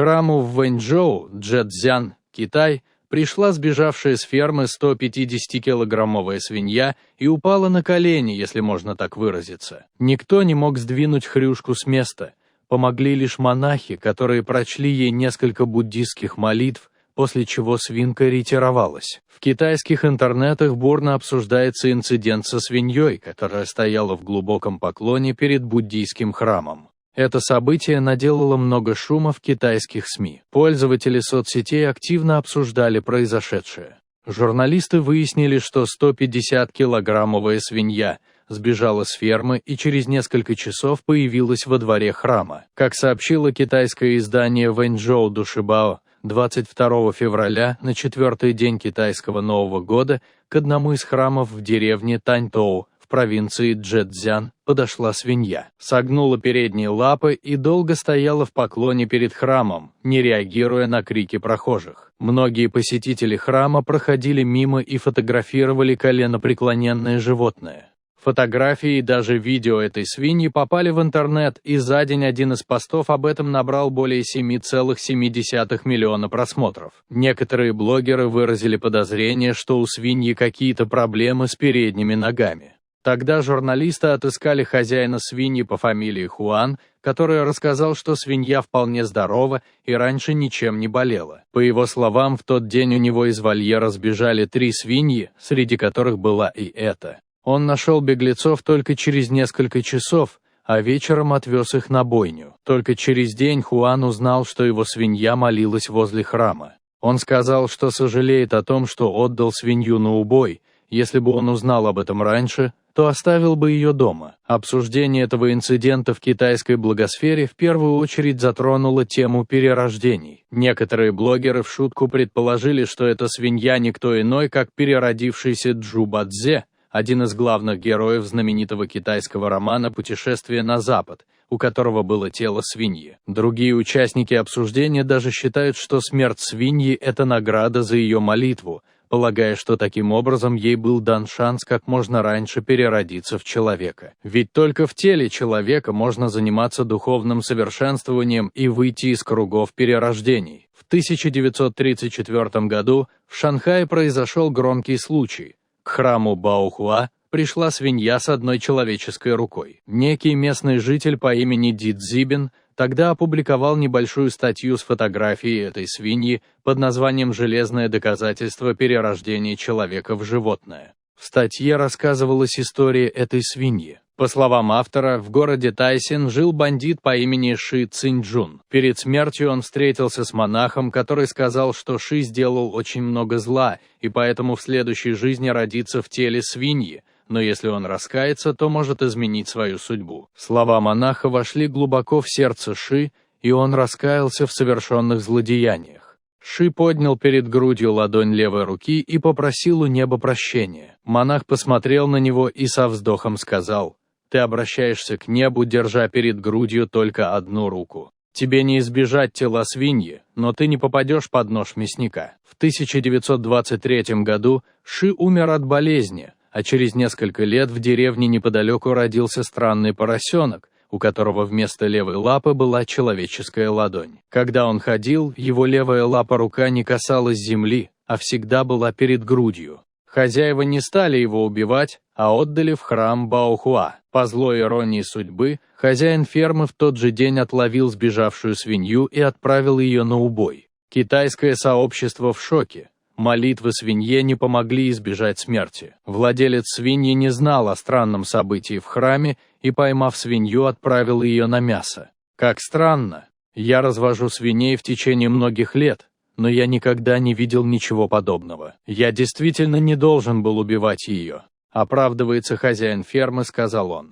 храму в Вэньчжоу, Чжэцзян, Китай, пришла сбежавшая с фермы 150-килограммовая свинья и упала на колени, если можно так выразиться. Никто не мог сдвинуть хрюшку с места. Помогли лишь монахи, которые прочли ей несколько буддистских молитв, после чего свинка ретировалась. В китайских интернетах бурно обсуждается инцидент со свиньей, которая стояла в глубоком поклоне перед буддийским храмом. Это событие наделало много шума в китайских СМИ. Пользователи соцсетей активно обсуждали произошедшее. Журналисты выяснили, что 150-килограммовая свинья сбежала с фермы и через несколько часов появилась во дворе храма. Как сообщило китайское издание Вэньчжоу Душибао, 22 февраля, на 4-й день китайского Нового года, к одному из храмов в деревне Таньтоу, в провинции Чжэцзян, подошла свинья, согнула передние лапы и долго стояла в поклоне перед храмом, не реагируя на крики прохожих. Многие посетители храма проходили мимо и фотографировали коленопреклоненное животное. Фотографии и даже видео этой свиньи попали в интернет, и за день один из постов об этом набрал более 7,7 миллиона просмотров. Некоторые блогеры выразили подозрение, что у свиньи какие-то проблемы с передними ногами. Тогда журналисты отыскали хозяина свиньи по фамилии Хуан, который рассказал, что свинья вполне здорова и раньше ничем не болела. По его словам, в тот день у него из вольера сбежали 3 свиньи, среди которых была и эта. Он нашел беглецов только через несколько часов, а вечером отвез их на бойню. Только через день Хуан узнал, что его свинья молилась возле храма. Он сказал, что сожалеет о том, что отдал свинью на убой. Если бы он узнал об этом раньше, то оставил бы ее дома. Обсуждение этого инцидента в китайской блогосфере в первую очередь затронуло тему перерождений. Некоторые блогеры в шутку предположили, что эта свинья никто иной, как переродившийся Чжу Бадзе, один из главных героев знаменитого китайского романа «Путешествие на Запад», у которого было тело свиньи. Другие участники обсуждения даже считают, что смерть свиньи – это награда за ее молитву, полагая, что таким образом ей был дан шанс как можно раньше переродиться в человека. Ведь только в теле человека можно заниматься духовным совершенствованием и выйти из кругов перерождений. В 1934 году в Шанхае произошел громкий случай. К храму Баохуа пришла свинья с одной человеческой рукой. Некий местный житель по имени Ди Цзибин тогда опубликовал небольшую статью с фотографией этой свиньи под названием «Железное доказательство перерождения человека в животное». В статье рассказывалась история этой свиньи. По словам автора, в городе Тайсин жил бандит по имени Ши Циньчжун. Перед смертью он встретился с монахом, который сказал, что Ши сделал очень много зла, и поэтому в следующей жизни родится в теле свиньи, но если он раскается, то может изменить свою судьбу. Слова монаха вошли глубоко в сердце Ши, и он раскаялся в совершенных злодеяниях. Ши поднял перед грудью ладонь левой руки и попросил у неба прощения. Монах посмотрел на него и со вздохом сказал: «Ты обращаешься к небу, держа перед грудью только одну руку. Тебе не избежать тела свиньи, но ты не попадешь под нож мясника». В 1923 году Ши умер от болезни, а через несколько лет в деревне неподалеку родился странный поросенок, у которого вместо левой лапы была человеческая ладонь. Когда он ходил, его левая лапа-рука не касалась земли, а всегда была перед грудью. Хозяева не стали его убивать, а отдали в храм Баохуа. По злой иронии судьбы, хозяин фермы в тот же день отловил сбежавшую свинью и отправил ее на убой. Китайское сообщество в шоке. Молитвы свинье не помогли избежать смерти. Владелец свиньи не знал о странном событии в храме и, поймав свинью, отправил ее на мясо. Как странно. Я развожу свиней в течение многих лет, но я никогда не видел ничего подобного. Я действительно не должен был убивать ее. Оправдывается хозяин фермы, сказал он.